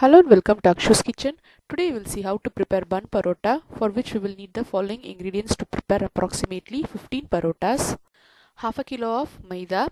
Hello and welcome to Akshu's Kitchen. Today we will see how to prepare bun parotta, for which we will need the following ingredients to prepare approximately 15 parottas. Half a kilo of maida,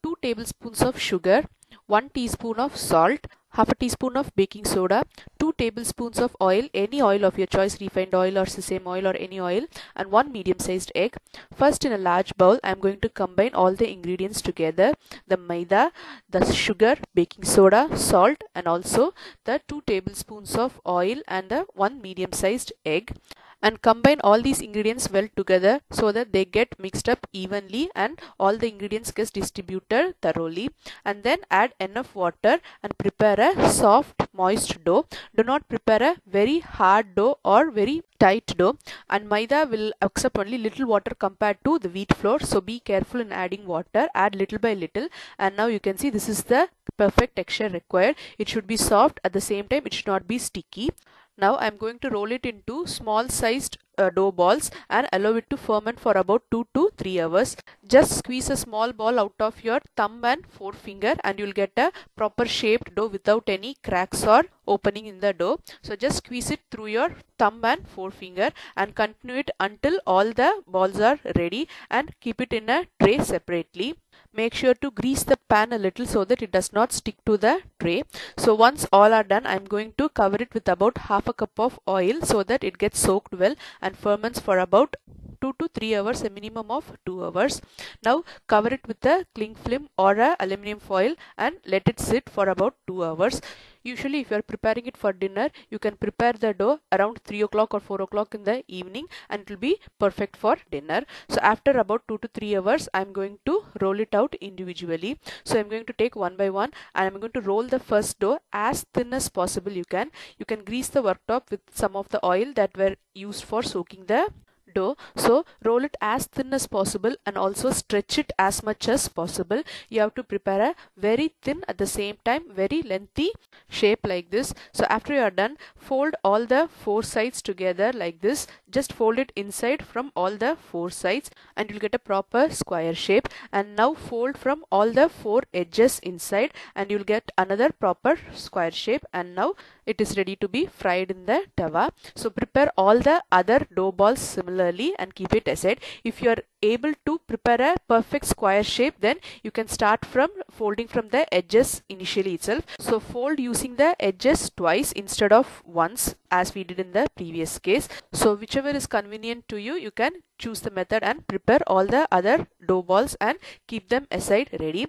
2 tablespoons of sugar, 1 teaspoon of salt, half a teaspoon of baking soda, 2 tablespoons of oil, any oil of your choice, refined oil or sesame oil or any oil, and 1 medium sized egg. First, in a large bowl, I am going to combine all the ingredients together: the maida, the sugar, baking soda, salt, and also the 2 tablespoons of oil and the 1 medium sized egg, and combine all these ingredients well together so that they get mixed up evenly and all the ingredients get distributed thoroughly. And then add enough water and prepare a soft moist dough. Do not prepare a very hard dough or very tight dough, and maida will accept only little water compared to the wheat flour, so be careful in adding water. Add little by little, and now you can see this is the perfect texture required. It should be soft, at the same time it should not be sticky. Now I am going to roll it into small sized dough balls and allow it to ferment for about 2 to 3 hours. Just squeeze a small ball out of your thumb and forefinger and you will get a proper shaped dough without any cracks or opening in the dough. So just squeeze it through your thumb and forefinger and continue it until all the balls are ready, and keep it in a tray separately. Make sure to grease the pan a little so that it does not stick to the tray. So once all are done, I am going to cover it with about half a cup of oil so that it gets soaked well and ferments for about 2 to 3 hours, a minimum of 2 hours. Now cover it with a cling film or a aluminium foil and let it sit for about 2 hours. Usually if you are preparing it for dinner, you can prepare the dough around 3 o'clock or 4 o'clock in the evening and it will be perfect for dinner. So after about 2 to 3 hours, I am going to roll it out individually. So I am going to take one by one and I am going to roll the first dough as thin as possible. You can grease the worktop with some of the oil that were used for soaking the dough. So roll it as thin as possible and also stretch it as much as possible. You have to prepare a very thin, at the same time very lengthy shape like this. So after you are done, fold all the 4 sides together like this. Just fold it inside from all the 4 sides and you'll get a proper square shape. And now fold from all the 4 edges inside and you'll get another proper square shape. And now it is ready to be fried in the tawa. So prepare all the other dough balls similarly and keep it aside. If you are able to prepare a perfect square shape, then you can start from folding from the edges initially itself. So fold using the edges twice instead of once as we did in the previous case. So whichever is convenient to you, you can choose the method and prepare all the other dough balls and keep them aside ready.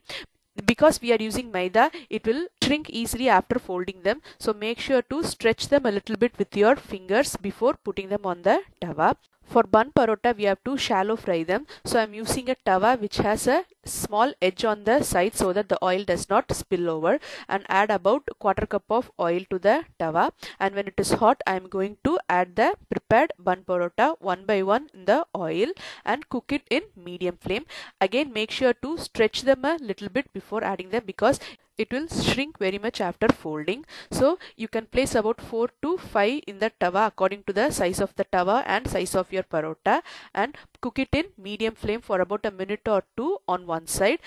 Because we are using maida, it will shrink easily after folding them. So make sure to stretch them a little bit with your fingers before putting them on the tawa. For bun parotta, we have to shallow fry them. So I am using a tawa which has a small edge on the side so that the oil does not spill over, and add about 1/4 cup of oil to the tawa. And when it is hot, I am going to add the prepared bun parotta one by one in the oil and cook it in medium flame. Again, make sure to stretch them a little bit before adding them because it will shrink very much after folding. So you can place about 4 to 5 in the tawa according to the size of the tawa and size of your parotta, and cook it in medium flame for about a minute or 2 on one side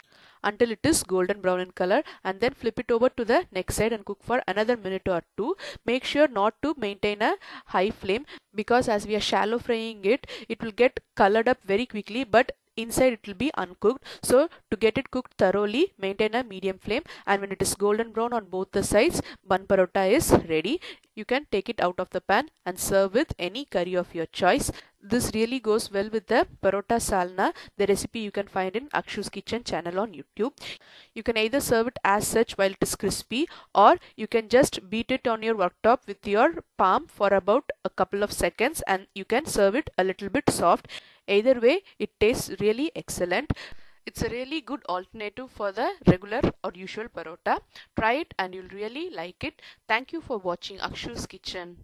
until it is golden brown in color, and then flip it over to the next side and cook for another minute or 2. Make sure not to maintain a high flame because as we are shallow frying it, it will get colored up very quickly, but inside it will be uncooked. So to get it cooked thoroughly, maintain a medium flame, and when it is golden brown on both the sides, bun parotta is ready. You can take it out of the pan and serve with any curry of your choice. This really goes well with the parotta salna. The recipe you can find in Akshu's Kitchen channel on YouTube. You can either serve it as such while it is crispy, or you can just beat it on your worktop with your palm for about a couple of seconds and you can serve it a little bit soft. Either way, it tastes really excellent. It's a really good alternative for the regular or usual parotta. Try it and you'll really like it. Thank you for watching Akshu's Kitchen.